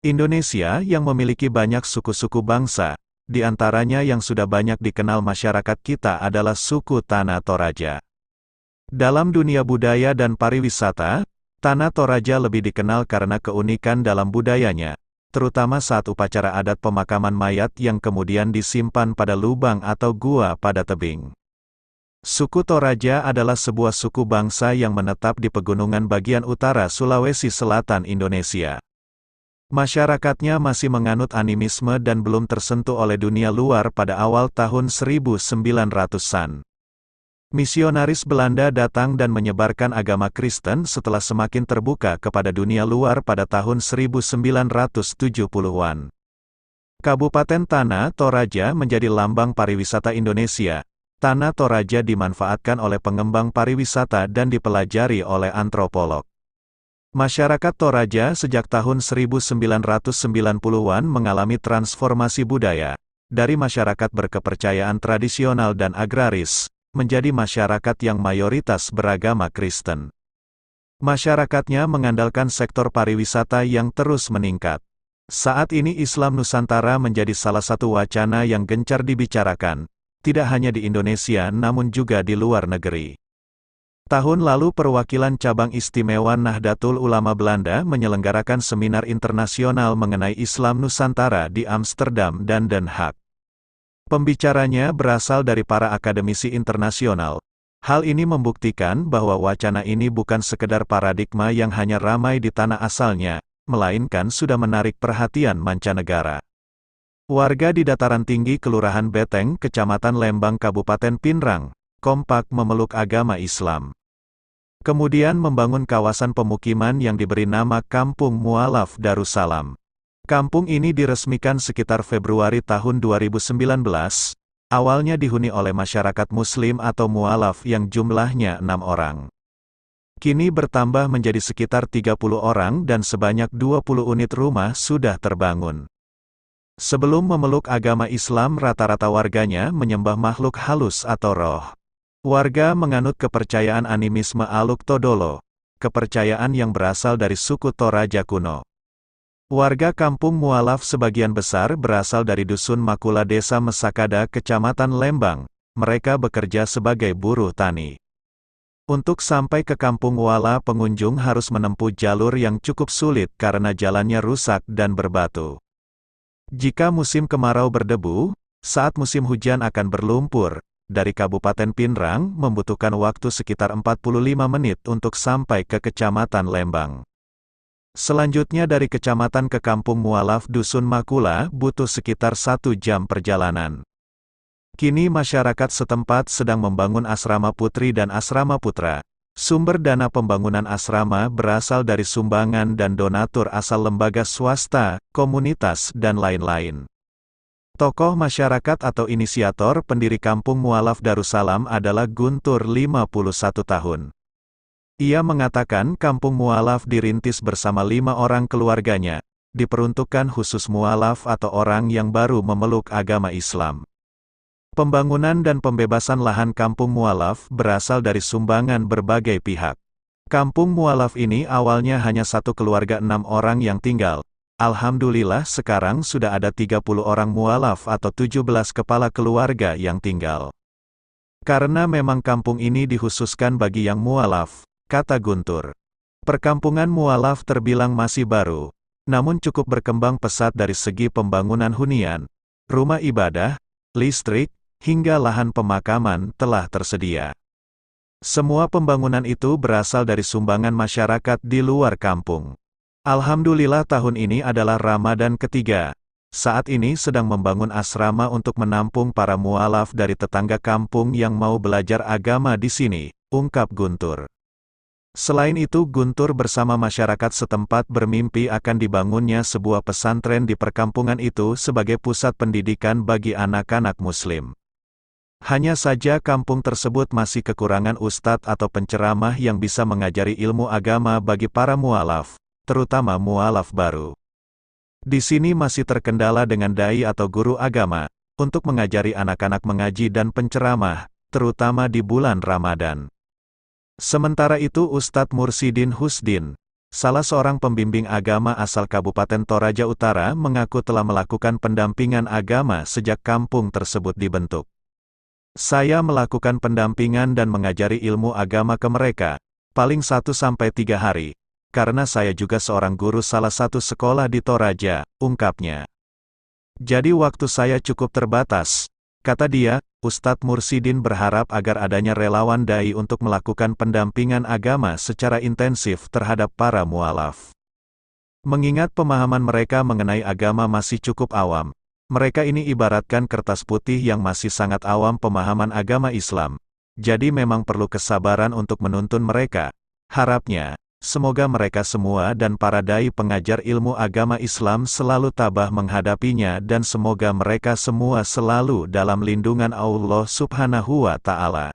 Indonesia yang memiliki banyak suku-suku bangsa, di antaranya yang sudah banyak dikenal masyarakat kita adalah suku Tanah Toraja. Dalam dunia budaya dan pariwisata, Tanah Toraja lebih dikenal karena keunikan dalam budayanya, terutama saat upacara adat pemakaman mayat yang kemudian disimpan pada lubang atau gua pada tebing. Suku Toraja adalah sebuah suku bangsa yang menetap di pegunungan bagian utara Sulawesi Selatan Indonesia. Masyarakatnya masih menganut animisme dan belum tersentuh oleh dunia luar pada awal tahun 1900-an. Misionaris Belanda datang dan menyebarkan agama Kristen setelah semakin terbuka kepada dunia luar pada tahun 1970-an. Kabupaten Tanah Toraja menjadi lambang pariwisata Indonesia. Tanah Toraja dimanfaatkan oleh pengembang pariwisata dan dipelajari oleh antropolog. Masyarakat Toraja sejak tahun 1990-an mengalami transformasi budaya, dari masyarakat berkepercayaan tradisional dan agraris, menjadi masyarakat yang mayoritas beragama Kristen. Masyarakatnya mengandalkan sektor pariwisata yang terus meningkat. Saat ini Islam Nusantara menjadi salah satu wacana yang gencar dibicarakan, tidak hanya di Indonesia namun juga di luar negeri. Tahun lalu perwakilan cabang istimewa Nahdlatul Ulama Belanda menyelenggarakan seminar internasional mengenai Islam Nusantara di Amsterdam dan Den Haag. Pembicaranya berasal dari para akademisi internasional. Hal ini membuktikan bahwa wacana ini bukan sekedar paradigma yang hanya ramai di tanah asalnya, melainkan sudah menarik perhatian mancanegara. Warga di dataran tinggi Kelurahan Beteng, Kecamatan Lembang, Kabupaten Pinrang, kompak memeluk agama Islam. Kemudian membangun kawasan pemukiman yang diberi nama Kampung Mu'alaf Darussalam. Kampung ini diresmikan sekitar Februari tahun 2019, awalnya dihuni oleh masyarakat Muslim atau Mu'alaf yang jumlahnya 6 orang. Kini bertambah menjadi sekitar 30 orang dan sebanyak 20 unit rumah sudah terbangun. Sebelum memeluk agama Islam rata-rata warganya menyembah makhluk halus atau roh. Warga menganut kepercayaan animisme Aluk Todolo, kepercayaan yang berasal dari suku Toraja kuno. Warga Kampung Mu'alaf sebagian besar berasal dari Dusun Makula Desa Mesakada Kecamatan Lembang, mereka bekerja sebagai buruh tani. Untuk sampai ke Kampung Mu'alaf pengunjung harus menempuh jalur yang cukup sulit karena jalannya rusak dan berbatu. Jika musim kemarau berdebu, saat musim hujan akan berlumpur. Dari Kabupaten Pinrang membutuhkan waktu sekitar 45 menit untuk sampai ke Kecamatan Lembang. Selanjutnya dari kecamatan ke Kampung Mu'alaf Dusun Makula butuh sekitar 1 jam perjalanan. Kini masyarakat setempat sedang membangun asrama putri dan asrama putra. Sumber dana pembangunan asrama berasal dari sumbangan dan donatur asal lembaga swasta, komunitas, dan lain-lain. Tokoh masyarakat atau inisiator pendiri Kampung Mu'alaf Darussalam adalah Guntur 51 tahun. Ia mengatakan Kampung Mu'alaf dirintis bersama 5 orang keluarganya, diperuntukkan khusus mu'alaf atau orang yang baru memeluk agama Islam. Pembangunan dan pembebasan lahan Kampung Mu'alaf berasal dari sumbangan berbagai pihak. Kampung Mu'alaf ini awalnya hanya satu keluarga 6 orang yang tinggal. Alhamdulillah sekarang sudah ada 30 orang mu'alaf atau 17 kepala keluarga yang tinggal. Karena memang kampung ini dikhususkan bagi yang mu'alaf, kata Guntur. Perkampungan mu'alaf terbilang masih baru, namun cukup berkembang pesat dari segi pembangunan hunian, rumah ibadah, listrik, hingga lahan pemakaman telah tersedia. Semua pembangunan itu berasal dari sumbangan masyarakat di luar kampung. Alhamdulillah tahun ini adalah Ramadan ketiga. Saat ini sedang membangun asrama untuk menampung para mu'alaf dari tetangga kampung yang mau belajar agama di sini, ungkap Guntur. Selain itu Guntur bersama masyarakat setempat bermimpi akan dibangunnya sebuah pesantren di perkampungan itu sebagai pusat pendidikan bagi anak-anak Muslim. Hanya saja kampung tersebut masih kekurangan ustadz atau penceramah yang bisa mengajari ilmu agama bagi para mu'alaf, terutama mu'alaf baru. Di sini masih terkendala dengan dai atau guru agama, untuk mengajari anak-anak mengaji dan penceramah, terutama di bulan Ramadan. Sementara itu Ustadz Mursidin Husdin, Salah seorang pembimbing agama asal Kabupaten Toraja Utara mengaku telah melakukan pendampingan agama sejak kampung tersebut dibentuk. Saya melakukan pendampingan dan mengajari ilmu agama ke mereka, paling 1-3 hari, karena saya juga seorang guru salah satu sekolah di Toraja, ungkapnya. Jadi waktu saya cukup terbatas, kata dia. Ustadz Mursidin berharap agar adanya relawan dai untuk melakukan pendampingan agama secara intensif terhadap para mualaf. Mengingat pemahaman mereka mengenai agama masih cukup awam, mereka ini ibaratkan kertas putih yang masih sangat awam pemahaman agama Islam. Jadi memang perlu kesabaran untuk menuntun mereka. Harapnya, semoga mereka semua dan para dai pengajar ilmu agama Islam selalu tabah menghadapinya dan semoga mereka semua selalu dalam lindungan Allah Subhanahu wa Ta'ala.